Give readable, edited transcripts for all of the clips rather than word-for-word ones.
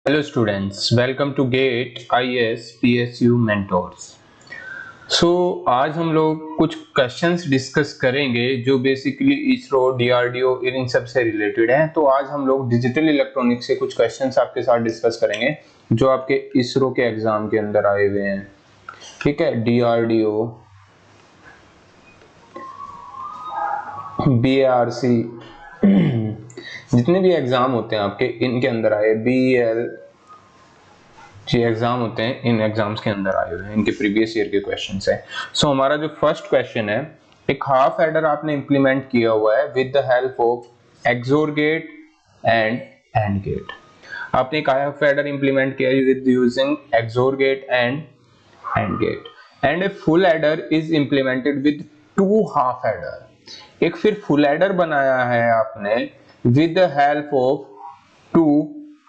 Hello students, welcome to GATE IAS PSU mentors. So आज हम लोग कुछ क्वेश्चंस डिस्कस करेंगे जो बेसिकली इसरो, डीआरडीओ इन सब से रिलेटेड हैं। तो आज हम लोग डिजिटल इलेक्ट्रॉनिक्स से कुछ क्वेश्चंस आपके साथ डिस्कस करेंगे जो आपके इसरो के एग्जाम के अंदर आए हुए हैं। ठीक है, डीआरडीओ, बीएआरसी जितने भी एग्जाम होते हैं आपके इनके अंदर आए, बीएल जो एग्जाम होते हैं इन एग्जाम्स के अंदर आए हुए हैं, इनके प्रीवियस ईयर के क्वेश्चंस हैं। सो हमारा जो फर्स्ट क्वेश्चन है, एक हाफ एडर आपने इंप्लीमेंट किया हुआ है with the help of XOR gate and AND gate. आपने एक हाफ एडर इंप्लीमेंट किया है with using XOR gate AND gate, and a full adder is implemented with two half adder. एक फिर फुल एडर बनाया है आपने with the help of two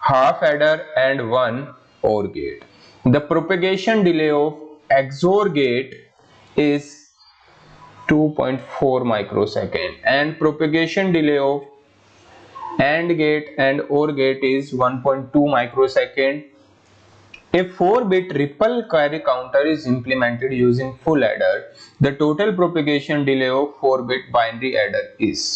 half adder and one OR gate. The propagation delay of XOR gate is 2.4 microsecond and propagation delay of AND gate and OR gate is 1.2 microsecond. A 4-bit ripple carry counter is implemented using full adder. The total propagation delay of 4-bit binary adder is.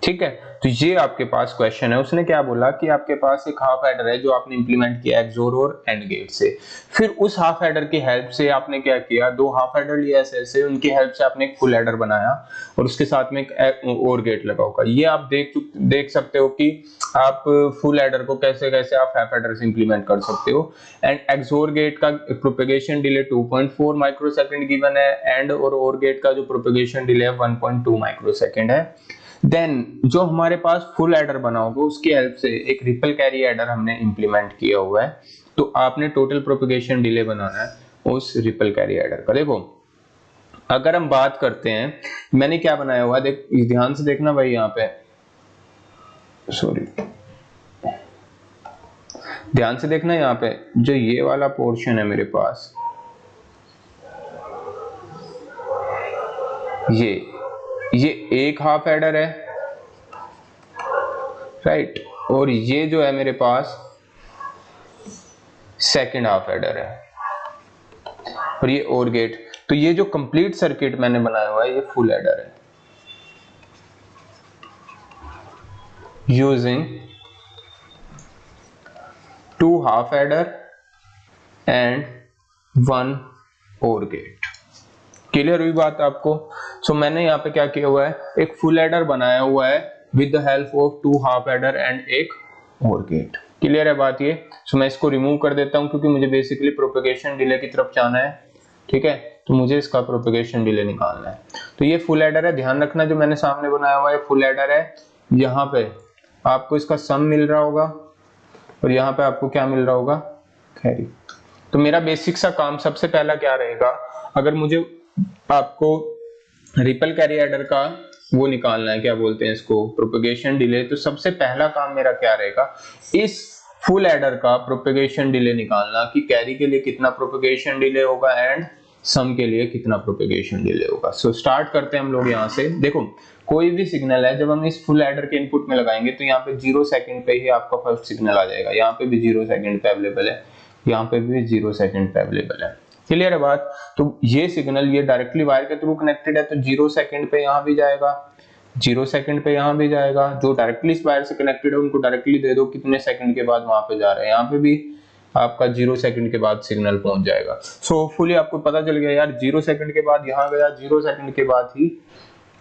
ठीक है, तो ये आपके पास question है। उसने क्या बोला कि आपके पास एक हाफ एडर है जो आपने इंप्लीमेंट किया एक्सोर और एंड गेट से। फिर उस हाफ एडर की हेल्प से आपने क्या किया, दो हाफ एडर लिए ऐसे, उनकी हेल्प से आपने एक फुल एडर बनाया और उसके साथ में एक और गेट लगा होगा। ये आप देख सकते हो कि आप फुल एडर को कैसे कैसे आप हाफ एडर से इंप्लीमेंट कर सकते हो। एंड एक्सोर गेट का प्रोपेगेशन डिले 2.4 माइक्रोसेकंड गिवन है, एंड और OR गेट का जो प्रोपेगेशन डिले है 1.2 माइक्रोसेकंड है। देन जो हमारे पास फुल एडर बना होगा उसकी हेल्प से एक रिपल कैरी एडर हमने इंप्लीमेंट किया हुआ है। तो आपने टोटल प्रोपेगेशन डिले बनाना है उस रिपल कैरी एडर का। देखो, अगर हम बात करते हैं, मैंने क्या बनाया हुआ है, ध्यान से देखना भाई, यहाँ पे सॉरी, ध्यान से देखना, यहाँ पे जो ये वाला पोर्शन है मेरे पास, ये एक हाफ एडर है, राइट, और ये जो है मेरे पास सेकंड हाफ एडर है और ये OR गेट। तो ये जो कंप्लीट सर्किट मैंने बनाया हुआ है ये फुल एडर है using two half adder and one OR gate. Clear हुई बात आपको? सो मैंने यहाँ पे क्या किया हुआ है, एक फुल एडर बनाया हुआ है with the help of two half adder and एक OR गेट। क्लियर है बात ये? सो मैं इसको रिमूव कर देता हूँ क्योंकि मुझे बेसिकली प्रोपेगेशन डिले की तरफ जाना है। ठीक है, तो मुझे इसका प्रोपेगेशन डिले निकालना है। तो ये फुल एडर है, ध्यान रखना जो मैंने सामने बनाया हुआ है फुल एडर है। यहाँ पे आपको इसका सम मिल रहा होगा और यहाँ पे आपको क्या मिल रहा होगा, कैरी। तो मेरा बेसिक सा काम सबसे पहला क्या रहेगा, अगर मुझे आपको रिपल कैरी एडर का वो निकालना है, क्या बोलते हैं इसको, प्रोपेगेशन डिले, तो सबसे पहला काम मेरा क्या रहेगा, इस फुल एडर का प्रोपेगेशन डिले निकालना कि कैरी के लिए कितना प्रोपेगेशन डिले होगा एंड सम के लिए कितना प्रोपेगेशन डिले होगा। सो स्टार्ट करते हैं हम लोग यहाँ से। देखो, कोई भी सिग्नल है जब हम इस फुल एडर के इनपुट में लगाएंगे तो यहाँ पे 0 सेकंड पे ही आपका फर्स्ट सिग्नल आ जाएगा। यहाँ पे भी 0 सेकंड पे अवेलेबल है, यहाँ पे भी 0 सेकंड पे अवेलेबल है। क्लियर है बात? तो ये सिग्नल ये डायरेक्टली वायर के थ्रू कनेक्टेड है तो 0 सेकंड पे यहाँ भी जाएगा, 0 सेकंड पे यहाँ भी जाएगा। जो डायरेक्टली इस वायर से कनेक्टेड है उनको डायरेक्टली दे दो कितने सेकंड के बाद वहां पे जा रहे हैं, यहाँ पे भी आपका 0 सेकंड के बाद सिग्नल पहुंच जाएगा। सो होपफुली आपको पता चल गया यार, 0 सेकंड के बाद यहाँ गया, 0 सेकंड के बाद ही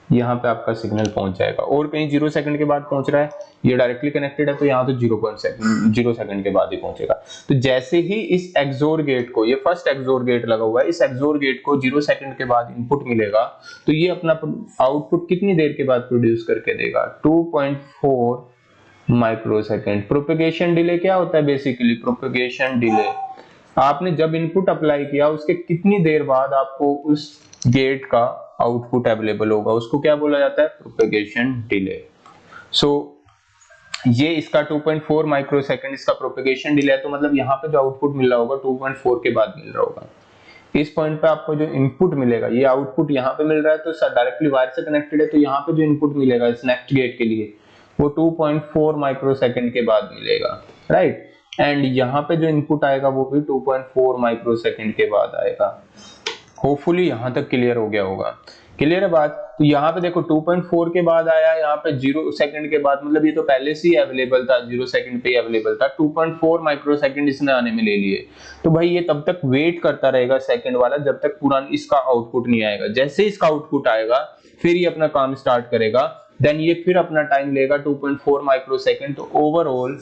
यहाँ पे आपका सिग्नल पहुंच जाएगा। और कहीं 0 सेकंड के बाद पहुंच रहा है, ये डायरेक्टली कनेक्टेड है तो यहाँ तो 0 सेकंड के बाद ही पहुंचेगा। तो जैसे ही इस एक्सोर गेट को, ये फर्स्ट एक्सोर गेट लगा हुआ है, इस एक्सोर गेट को 0 सेकंड के बाद इनपुट मिलेगा तो ये अपना आउटपुट कितनी देर के बाद प्रोड्यूस करके देगा, 2.4 माइक्रोसेकंड। प्रोपेगेशन डिले क्या होता है, बेसिकली प्रोपेगेशन डिले आपने जब इनपुट अप्लाई किया उसके कितनी देर बाद आपको उस गेट का आउटपुट अवेलेबल होगा, उसको क्या बोला जाता है, प्रोपेगेशन डिले। सो ये इसका 2.4 माइक्रोसेकंड इसका प्रोपेगेशन डिले है, तो मतलब यहाँ पे जो आउटपुट मिल रहा होगा 2.4 के बाद मिल रहा होगा। इस पॉइंट पे आपको जो इनपुट मिलेगा, ये आउटपुट यहाँ पे मिल रहा है तो डायरेक्टली वायर से कनेक्टेड है, तो यहाँ पे जो इनपुट मिलेगा इस नेक्स्ट गेट के लिए वो 2.4 माइक्रोसेकंड के बाद मिलेगा, राइट। एंड यहाँ पे जो इनपुट आएगा वो भी 2.4 माइक्रोसेकंड के बाद आएगा। होपफुली यहाँ तक क्लियर हो गया होगा। क्लियर है बात? तो यहाँ पे देखो 2.4 के बाद आया, यहाँ पे 0 सेकंड के बाद, मतलब ये तो पहले से ही अवेलेबल था, 0 सेकंड पे ही अवेलेबल था, 2.4 माइक्रोसेकंड इसने आने में ले लिए। तो भाई ये तब तक वेट करता रहेगा सेकंड वाला जब तक पूरा इसका आउटपुट नहीं आएगा। जैसे इसका आउटपुट आएगा फिर ये अपना काम स्टार्ट करेगा, देन ये फिर अपना टाइम लेगा 2.4 माइक्रोसेकंड। तो ओवरऑल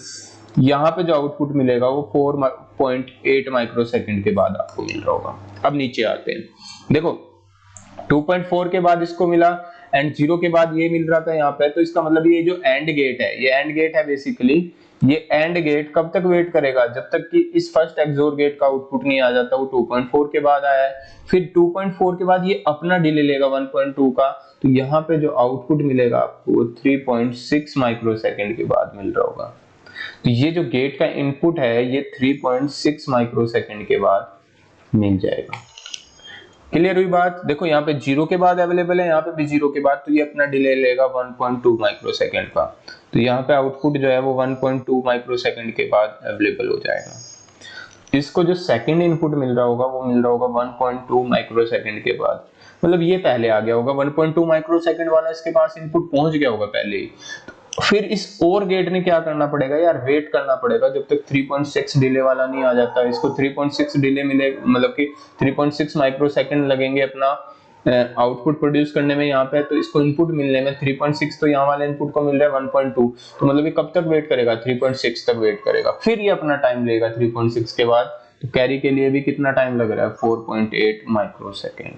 यहाँ पे जो आउटपुट मिलेगा वो 4.8 माइक्रोसेकंड के बाद आपको मिल रहा होगा। अब नीचे आते हैं, देखो 2.4 के बाद इसको मिला एंड 0 के बाद ये मिल रहा था यहाँ पे। तो इसका मतलब ये जो एंड गेट है, ये एंड गेट है बेसिकली। ये एंड गेट कब तक वेट करेगा? जब तक कि इस फर्स्ट एक्सोर गेट का आउटपुट नहीं आ जाता। वो 2.4 के बाद आया है, फिर 2.4 के बाद ये अपना डिले लेगा 1.2 का। तो यहाँ पे जो आउटपुट मिलेगा आपको 3.6 माइक्रोसेकंड के बाद मिल रहा होगा। तो ये जो गेट का इनपुट है ये 3.6 माइक्रोसेकंड के बाद मिल जाएगा। क्लियर हुई बात? देखो यहाँ पे 0 के बाद अवेलेबल है, यहाँ पे भी 0 के बाद, तो ये अपना डिले लेगा 1.2 माइक्रोसेकंड का। तो यहाँ पे आउटपुट जो है वो 1.2 माइक्रोसेकंड के बाद अवेलेबल हो जाएगा। इसको जो सेकंड इनपुट मिल रहा होगा वो मिल रहा होगा 1.2 माइक्रोसेकंड के बाद। मतलब ये पहले आ गया होगा 1.2 माइक्रोसेकंड वाला, इसके पास इनपुट पहुंच गया होगा पहले ही। फिर इस और गेट ने क्या करना पड़ेगा यार, वेट करना पड़ेगा जब तक 3.6 डिले वाला नहीं आ जाता। इसको 3.6 डिले मिले, मतलब कि 3.6 माइक्रोसेकंड लगेंगे अपना आउटपुट प्रोड्यूस करने में यहाँ पे। तो इसको इनपुट मिलने में 3.6, तो यहाँ वाले इनपुट को मिल रहा है 1.2। तो मतलब ये कब तक वेट करेगा? 3.6 तक वेट करेगा, फिर ये अपना टाइम लेगा 3.6 के बाद। तो कैरी के लिए भी कितना टाइम लग रहा है? 4.8 माइक्रोसेकंड।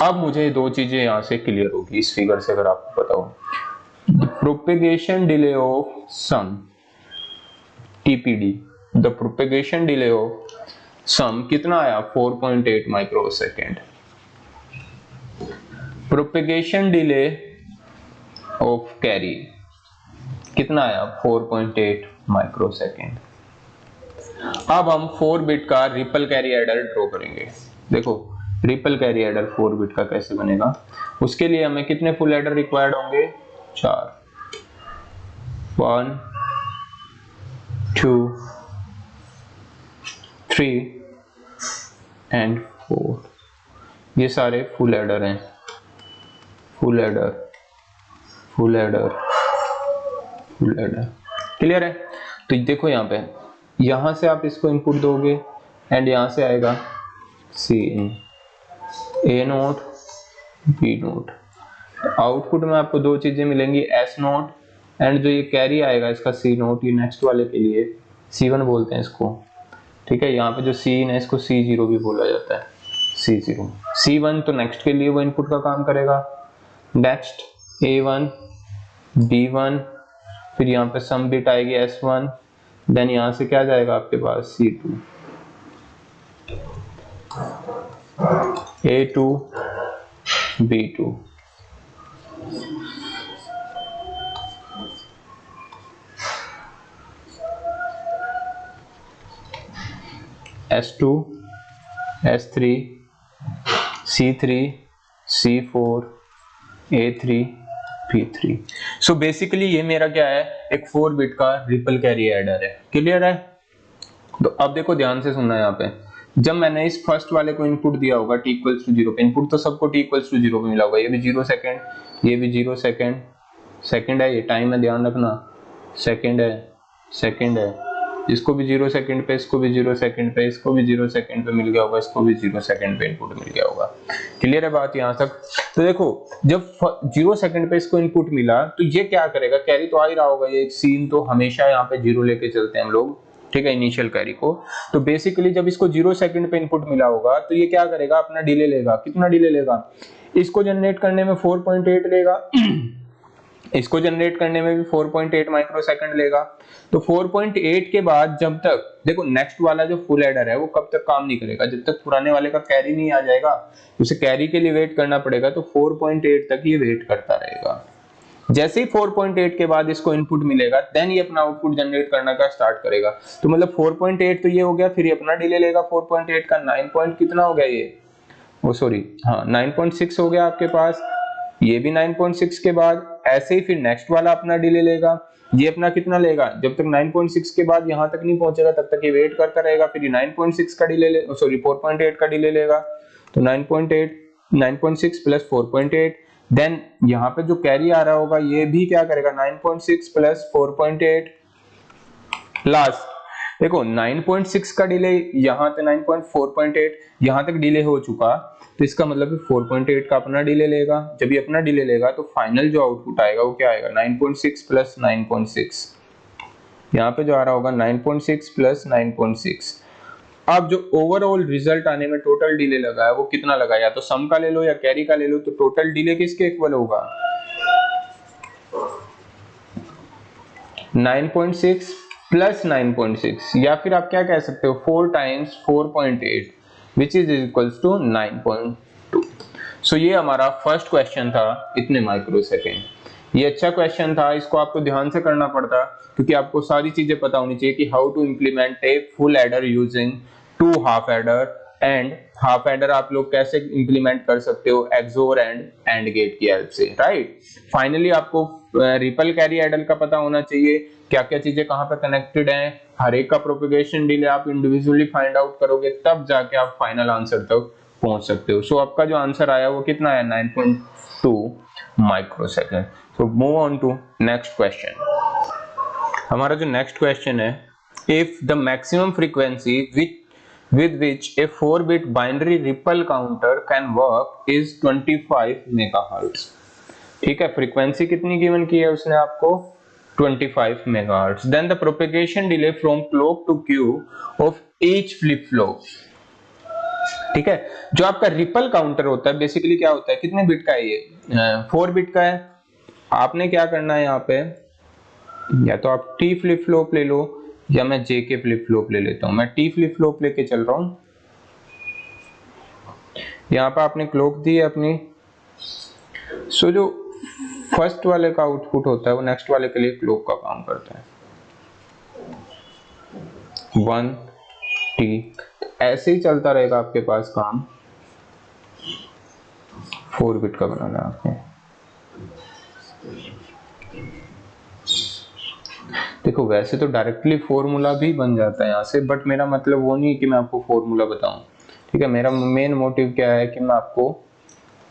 अब मुझे दो चीजें यहाँ से क्लियर होगी इस फिगर से, अगर आपको पता हो। The propagation delay of sum TPD, the propagation delay of sum कितना आया? 4.8 microsecond. propagation delay of carry कितना आया? 4.8 माइक्रोसेकंड। अब हम 4 बिट का रिपल कैरी एडर ड्रॉ करेंगे। देखो रिपल कैरी एडर 4 बिट का कैसे बनेगा, उसके लिए हमें कितने फुल एडर रिक्वायर्ड होंगे? 4। 1 2 3 एंड 4। ये सारे फुल एडर हैं, full adder full adder full adder. Clear है? तो देखो यहाँ पे, यहां से आप इसको इनपुट दोगे एंड यहां से आएगा सी इन, ए नोट बी नोट। आउटपुट में आपको दो चीजें मिलेंगी, एस नोट एंड जो ये कैरी आएगा इसका सी नोट। ये नेक्स्ट वाले के लिए C1 बोलते हैं इसको, ठीक है। यहाँ पे जो सी इन है इसको C0 भी बोला जाता है, C0। C1 तो नेक्स्ट के लिए वो इनपुट का काम करेगा। नेक्स्ट A1 B1, फिर यहाँ पे सम बिट आएगी S1, देन यहाँ से क्या जाएगा आपके पास C2, A2 B2। S2 S3 C3 C4 A3 P3। So basically ये मेरा क्या है, एक 4 बिट का रिपल कैरी एडर है। क्लियर है? तो अब देखो ध्यान से सुनना, यहाँ पे जब मैंने इस फर्स्ट वाले को इनपुट दिया होगा t इक्वल्स टू 0 पे, इनपुट तो सबको t इक्वल्स टू 0 पे मिला होगा। ये भी 0 सेकंड, ये भी 0 सेकंड, सेकंड है, ये टाइम है ध्यान रखना, सेकंड है, सेकंड है, इसको भी 0 सेकंड पे, इसको भी 0 सेकंड पे, इसको भी 0 सेकंड पे मिल गया होगा, इसको भी 0 सेकंड पे इनपुट मिल गया होगा। क्लियर है बात यहाँ तक? तो देखो जब 0 सेकंड पे इसको इनपुट मिला तो ये क्या करेगा, कैरी तो आ ही रहा होगा, ये सीन तो हमेशा यहाँ पे 0 लेके चलते हैं हम लोग, ठीक है, इनिशियल कैरी को। तो बेसिकली जब इसको 0 सेकंड पे इनपुट मिला होगा तो ये क्या करेगा, अपना डिले लेगा। कितना डिले लेगा? इसको जनरेट करने में 4.8 लेगा इसको जनरेट करने में भी 4.8 माइक्रोसेकंड लेगा। तो 4.8 के बाद जब तक, देखो नेक्स्ट वाला जो फुल एडर है वो कब तक काम नहीं करेगा, जब तक पुराने वाले का कैरी नहीं आ जाएगा। उसे कैरी के लिए वेट करना पड़ेगा, तो 4.8 तक ये वेट करता रहेगा। जैसे ही 4.8 के बाद इसको इनपुट मिलेगा देन ये अपना आउटपुट जनरेट करना का स्टार्ट करेगा। तो मतलब 4.8 तो ये हो गया, फिर ये अपना डिले लेगा 4.8 का 9 पॉइंट कितना हो गया ये, ओ सॉरी हाँ 9.6 हो गया आपके पास, ये भी 9.6 के बाद ऐसे ही फिर नेक्स्ट वाला अपना डिले लेगा ये अपना कितना लेगा, जब तक 9.6 के बाद यहां तक नहीं पहुंचेगा तब तक ये वेट करता रहेगा, फिर ये 9.6 का डिले ले, सॉरी 4.8 का डिले लेगा, तो 9.6 प्लस 4.8, देन यहाँ पे जो कैरी आ रहा होगा ये भी क्या करेगा 9.6 प्लस 4.8, लास्ट देखो 9.6 का डिले यहाँ तक 9.4.8 यहाँ तक डिले हो चुका, तो इसका मतलब 4.8 का अपना डिले लेगा, जब ये अपना डिले लेगा तो फाइनल जो आउटपुट आएगा वो क्या आएगा 9.6 प्लस 9.6, यहाँ पे जो आ रहा होगा 9.6 प्लस 9.6। अब जो ओवरऑल रिजल्ट आने में टोटल डिले लगा है वो कितना लगा, या तो सम का ले लो या कैरी का ले लो, तो टोटल डिले किसके इक्वल होगा 9.6 प्लस 9.6, या फिर आप क्या कह सकते हो 4 times 4.8 which is equals to 9.2। So ये हमारा फर्स्ट क्वेश्चन था इतने माइक्रो सेकेंड। ये अच्छा क्वेश्चन था, इसको आपको ध्यान से करना पड़ता क्योंकि आपको सारी चीजें पता होनी चाहिए कि how to implement a full adder using 2 half adder, and half adder आप लोग कैसे इंप्लीमेंट कर सकते हो एक्सोर एंड गेट की हेल्प से, राइट। फाइनली आपको रिपल कैरी एडर का पता होना चाहिए, क्या क्या चीजें कहां पे कनेक्टेड हैं, हर एक का प्रोपेगेशन डिले आप इंडिविजुअली फाइंड आउट करोगे तब जाके आप फाइनल आंसर तक पहुंच सकते हो। सो आपका जो आंसर आया वो कितना है 9.2 microsecond. So move on to next question. हमारा जो नेक्स्ट क्वेश्चन है, if the maximum frequency with which a 4-bit binary ripple counter can work is 25 megahertz। ठीक है, फ्रीक्वेंसी कितनी गिवन की है उसने आपको 25 megahertz। then the propagation delay from clock to Q of each flip flop। ठीक है, जो आपका रिपल काउंटर होता है बेसिकली क्या होता है, कितने बिट का है ये 4 बिट का है। आपने क्या करना है यहाँ पे, या तो आप टी फ्लिप फ्लॉप ले लो या मैं जे के फ्लिप फ्लॉप ले लेता हूं। मैं टी फ्लिप फ्लॉप लेके चल रहा हूं। यहाँ पे आपने क्लॉक दी है अपनी। सो जो फर्स्ट वाले का आउटपुट होता है वो नेक्स्ट वाले के लिए क्लॉक का काम करता है 1 टी। तो ऐसे ही चलता रहेगा आपके पास काम। 4 बिट का बनाना है आपने। देखो वैसे तो डायरेक्टली फॉर्मूला भी बन जाता है यहाँ से, बट मेरा मतलब वो नहीं कि मैं आपको फॉर्मूला बताऊं। ठीक है, मेरा मेन मोटिव क्या है कि मैं आपको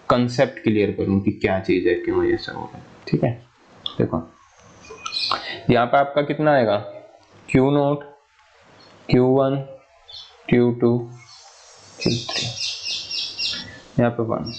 कंसेप्ट क्लियर करूं कि क्या चीज है, क्यों ऐसा हो रहा है। ठीक है, देखो यहाँ पे आपका कितना आएगा Q0, Q1, Q2, Q3, यहाँ पे 1।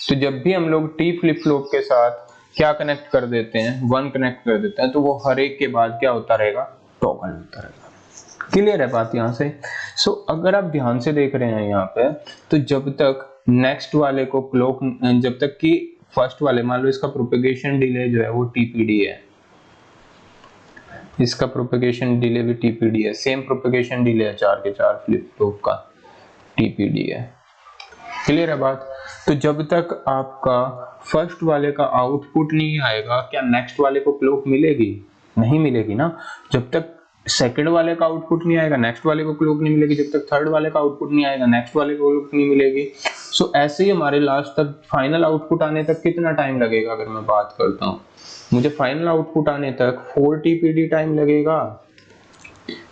तो जब भी हम लोग टी फ्लिप फ्लॉप के साथ क्या कनेक्ट कर देते हैं 1 कनेक्ट कर देते हैं, तो वो हर एक के बाद क्या होता रहेगा टॉगल होता रहेगा। क्लियर है बात यहाँ से। सो अगर आप ध्यान से देख रहे हैं यहाँ पे, तो जब तक नेक्स्ट वाले को क्लॉक, जब तक कि फर्स्ट वाले मान लो इसका प्रोपेगेशन डिले जो है वो टीपीडी है, इसका प्रोपेगेशन डिले भी टीपीडी है, सेम प्रोपेगेशन डिले है 4 के 4 फ्लिप फ्लॉप का टीपीडी है। क्लियर है बात। तो जब तक आपका फर्स्ट वाले का आउटपुट नहीं आएगा, क्या नेक्स्ट वाले को क्लॉक मिलेगी? नहीं मिलेगी ना। जब तक सेकंड वाले का आउटपुट नहीं आएगा नेक्स्ट वाले को क्लॉक नहीं मिलेगी, जब तक थर्ड वाले का आउटपुट नहीं आएगा नेक्स्ट वाले को क्लॉक नहीं मिलेगी। सो ऐसे ही हमारे लास्ट तक फाइनल आउटपुट आने तक कितना टाइम लगेगा, अगर मैं बात करता हूँ मुझे फाइनल आउटपुट आने तक 4 टीपीडी टाइम लगेगा।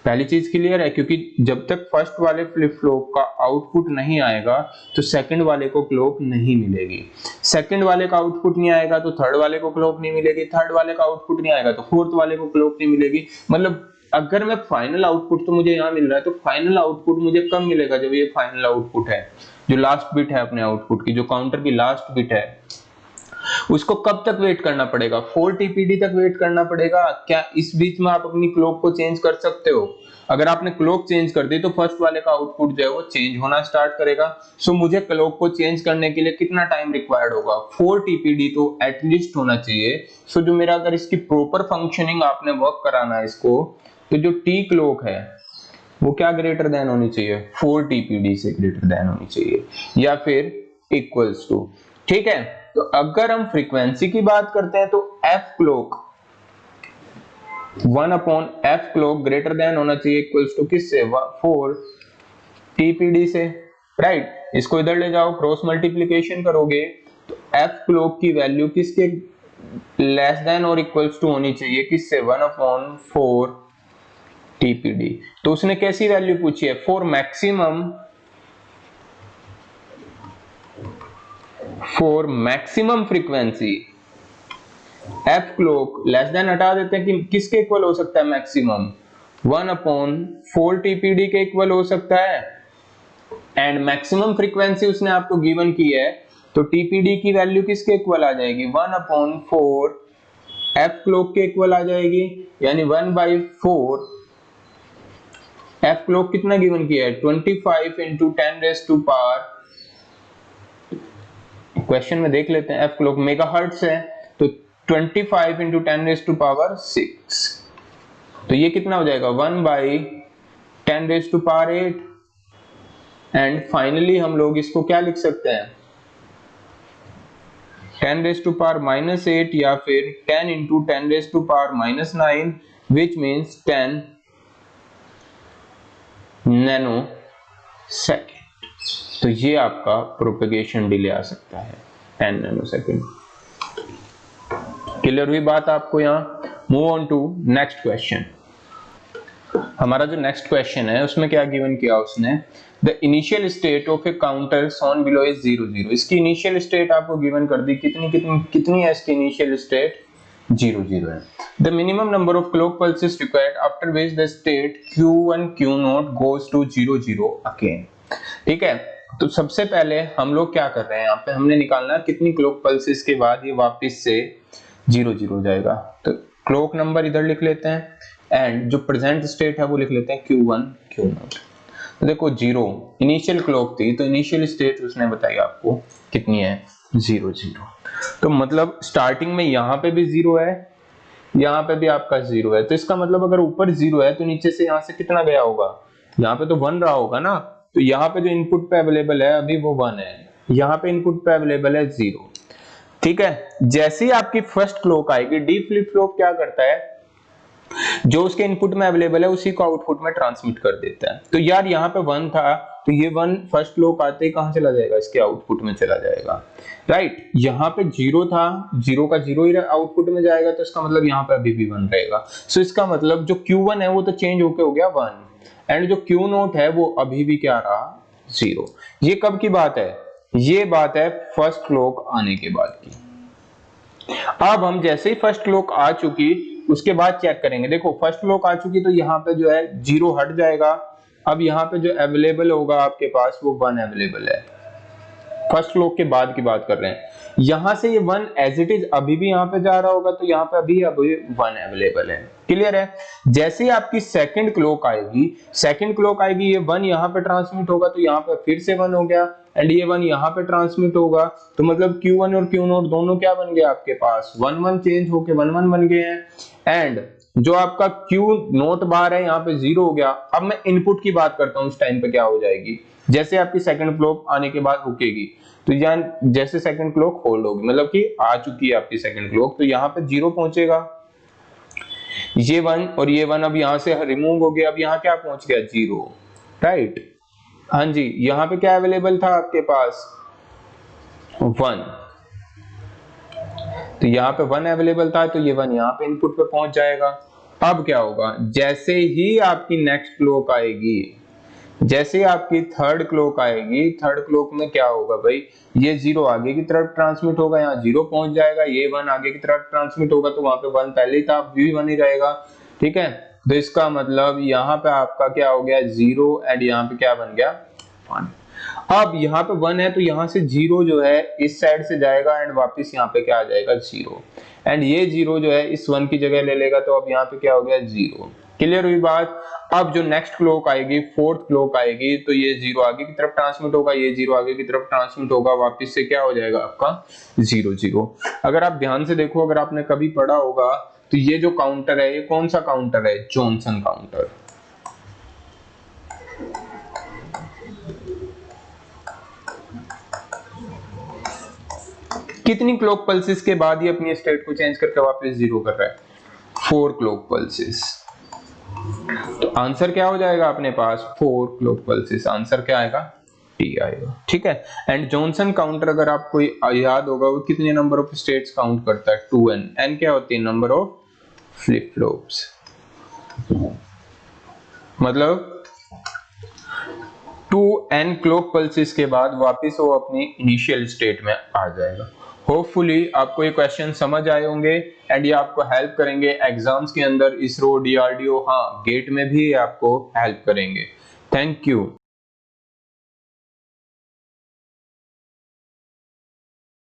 पहली चीज क्लियर है, क्योंकि जब तक फर्स्ट वाले फ्लिप फ्लॉप का आउटपुट नहीं आएगा तो सेकंड वाले को क्लॉक नहीं मिलेगी, सेकंड वाले का आउटपुट नहीं आएगा तो थर्ड वाले को क्लॉक नहीं मिलेगी, थर्ड वाले का आउटपुट नहीं आएगा तो फोर्थ वाले को क्लॉक नहीं मिलेगी। मतलब अगर मैं फाइनल आउटपुट तो मुझे यहाँ मिल रहा है, तो फाइनल आउटपुट मुझे कब मिलेगा, जब ये फाइनल आउटपुट है जो लास्ट बिट है अपने आउटपुट की, जो काउंटर की लास्ट बिट है, उसको कब तक वेट करना पड़ेगा 4 टीपीडी तक वेट करना पड़ेगा। क्या इस बीच में आप अपनी क्लॉक को चेंज कर सकते हो? अगर आपने क्लॉक चेंज कर दी तो फर्स्ट वाले का आउटपुट जो है वो चेंज होना स्टार्ट करेगा। सो मुझे क्लॉक को चेंज करने के लिए कितना टाइम रिक्वायर्ड होगा 4 टीपीडी तो एटलीस्ट होना चाहिए। सो जो मेरा अगर इसकी प्रॉपर फंक्शनिंग आपने वर्क कराना है इसको, तो जो टी क्लॉक है वो क्या ग्रेटर देन होनी चाहिए 4 टीपीडी से ग्रेटर देन होनी चाहिए, या फिर इक्वल्स टू। ठीक है, तो अगर हम फ्रीक्वेंसी की बात करते हैं तो F clock 1/f clock greater than होना चाहिए इक्वल्स टू किससे 4 टीपीडी से, राइट। इसको इधर ले जाओ, क्रॉस मल्टीप्लिकेशन करोगे तो एफ क्लॉक की वैल्यू किसके लेस देन और इक्वल्स टू होनी चाहिए किससे, 1/4 TPD। तो उसने कैसी वैल्यू पूछी है, for maximum frequency F clock less than हटा देते हैं कि किसके इक्वल हो सकता है मैक्सिमम, 1/4 TPD के इक्वल हो सकता है। एंड मैक्सिमम फ्रीक्वेंसी उसने आपको गिवन की है, तो TPD की वैल्यू किसके इक्वल आ जाएगी, 1/4 एफ क्लॉक के इक्वल आ जाएगी, यानी 1/4 एफ क्लॉक कितना गिवन किया है, 25 into 10⁻⁴, क्वेश्चन में देख लेते हैं, एफ क्लॉक मेगाहर्ट्ज है, तो 25 into 10⁻⁶, तो ये कितना हो जाएगा 1/10⁸। एंड फाइनली हम लोग इसको क्या लिख सकते हैं, 10⁻⁻8 या फिर 10 into 10⁻⁻9 which means 10 nano second. तो ये आपका प्रोपेगेशन डिले आ सकता है 10 नैनो सेकेंड। क्लियर हुई बात आपको यहाँ। Move on to next question. हमारा जो नेक्स्ट क्वेश्चन है उसमें क्या गिवन किया उसने, the initial state of A counter shown below is 0 0। इसकी इनिशियल स्टेट आपको गिवन कर दी, कितनी है इसकी इनिशियल स्टेट, 0 0 है। The minimum number of clock pulses required after which the state Q1 Q0 goes to 0 0 again. ठीक है, तो सबसे पहले हम लोग क्या कर रहे हैं, यहाँ पे हमने निकालना कितनी क्लॉक पल्सेस के बाद ये वापस से 0 0 हो जाएगा। तो क्लॉक नंबर इधर लिख लेते हैं एंड जो प्रेजेंट स्टेट है वो लिख लेते हैं Q1 Q0। तो देखो 0 इनिशियल क्लॉक थी, तो इनिशियल स्टेट उसने बताई आपको कितनी है, 0 0। तो मतलब स्टार्टिंग में यहाँ पे भी 0 है, यहाँ पे भी आपका 0 है, तो इसका मतलब अगर ऊपर 0 है तो नीचे से यहाँ से कितना गया होगा, यहाँ पे तो 1 रहा होगा ना। तो यहाँ पे जो इनपुट पे अवेलेबल है अभी वो 1 है, यहाँ पे इनपुट पे अवेलेबल है 0। ठीक है, जैसे ही आपकी फर्स्ट क्लॉक आएगी, डी फ्लिप फ्लॉप क्या करता है, जो उसके इनपुट में अवेलेबल है उसी को आउटपुट में ट्रांसमिट कर देता है। तो यार यहाँ पे 1 था, तो ये 1 फर्स्ट क्लॉक आते ही कहां चला जाएगा, इसके आउटपुट में चला जाएगा, राइट। यहाँ पे 0 था, 0 का 0 ही आउटपुट में जाएगा, तो इसका मतलब यहाँ पे अभी भी 1 रहेगा। सो इसका मतलब जो Q1 है वो तो चेंज होके हो गया 1, एंड जो Q0 है वो अभी भी क्या रहा, 0। ये कब की बात है, ये बात है फर्स्ट क्लॉक आने के बाद की। अब हम जैसे ही फर्स्ट क्लॉक आ चुकी उसके बाद चेक करेंगे, देखो फर्स्ट क्लॉक आ चुकी तो यहाँ पे जो है 0 हट जाएगा। अब यहाँ पे जो अवेलेबल होगा आपके पास वो 1 अवेलेबल है, फर्स्ट क्लॉक के बाद की बात कर रहे हैं। यहां से ये 1 एज इट इज अभी भी यहाँ पे जा रहा होगा, तो यहाँ पे अभी 1 अवेलेबल है। क्लियर है, जैसे ही आपकी सेकंड क्लॉक आएगी, ये 1 यहाँ पे ट्रांसमिट होगा, तो यहाँ पे फिर से 1 हो गया, एंड ये 1 यहाँ पे ट्रांसमिट होगा, तो मतलब Q1 और Q0 दोनों क्या बन गए आपके पास, 1 1 चेंज होके 1 1 बन गए हैं। एंड जो आपका Q0 बार है यहाँ पे 0 हो गया। अब मैं इनपुट की बात करता हूँ, उस टाइम पे क्या हो जाएगी, जैसे आपकी सेकंड क्लॉक आने के बाद रुकेगी, तो यहाँ जैसे सेकंड क्लॉक होल्ड होगी, मतलब कि आ चुकी है आपकी सेकंड क्लॉक, तो यहाँ पे 0 पहुंचेगा, ये 1 और ये 1 अब यहाँ से रिमूव हो गया, अब यहाँ क्या पहुंच गया, 0, राइट। हाँ जी, यहाँ पे क्या अवेलेबल था आपके पास, 1, तो यहाँ पे 1 अवेलेबल था, तो ये 1 यहाँ पे इनपुट पे पहुंच जाएगा। अब क्या होगा, जैसे ही आपकी नेक्स्ट क्लॉक आएगी, जैसे आपकी थर्ड क्लॉक आएगी, थर्ड क्लॉक में क्या होगा भाई, ये 0 आगे की तरफ ट्रांसमिट होगा, यहाँ 0 पहुंच जाएगा, ये 1 आगे की तरफ ट्रांसमिट होगा, तो वहां पे 1 पहले ही था, भी 1 ही रहेगा। ठीक है, तो इसका मतलब यहाँ पे आपका क्या हो गया, 0, एंड यहाँ पे क्या बन गया, 1। अब यहाँ पे 1 है, तो यहाँ से 0 जो है इस साइड से जाएगा एंड वापस यहाँ पे क्या आ जाएगा, 0, एंड ये 0 जो है इस 1 की जगह ले लेगा, तो अब यहाँ पे क्या हो गया, 0। क्लियर हुई बात। अब जो नेक्स्ट क्लॉक आएगी, फोर्थ क्लॉक आएगी, तो ये 0 आगे की तरफ ट्रांसमिट होगा, ये 0 आगे की तरफ ट्रांसमिट होगा, वापस से क्या हो जाएगा आपका 0 0। अगर आप ध्यान से देखो, अगर आपने कभी पढ़ा होगा, तो ये जो काउंटर है, ये कौन सा काउंटर है, जॉनसन काउंटर। कितनी क्लॉक पल्सेस के बाद ये अपनी स्टेट को चेंज करके वापस 0 कर रहा है, 4 क्लॉक पल्सेस। तो आंसर क्या हो जाएगा अपने पास, 4 क्लॉक पल्सेस, आंसर क्या आएगा, टी। डी आएगा, ठीक है। एंड जॉनसन काउंटर अगर आपको याद होगा वो कितने नंबर ऑफ स्टेट्स काउंट करता है, 2n। n क्या होती है, नंबर ऑफ फ्लिप फ्लॉप्स, मतलब 2n क्लॉक पल्सेस के बाद वापस वो अपनी इनिशियल स्टेट में आ जाएगा। होपफुली आपको ये क्वेश्चन समझ आए होंगे एंड ये आपको हेल्प करेंगे एग्जाम्स के अंदर, इसरो, डीआरडीओ, हाँ गेट में भी आपको हेल्प करेंगे। Thank you.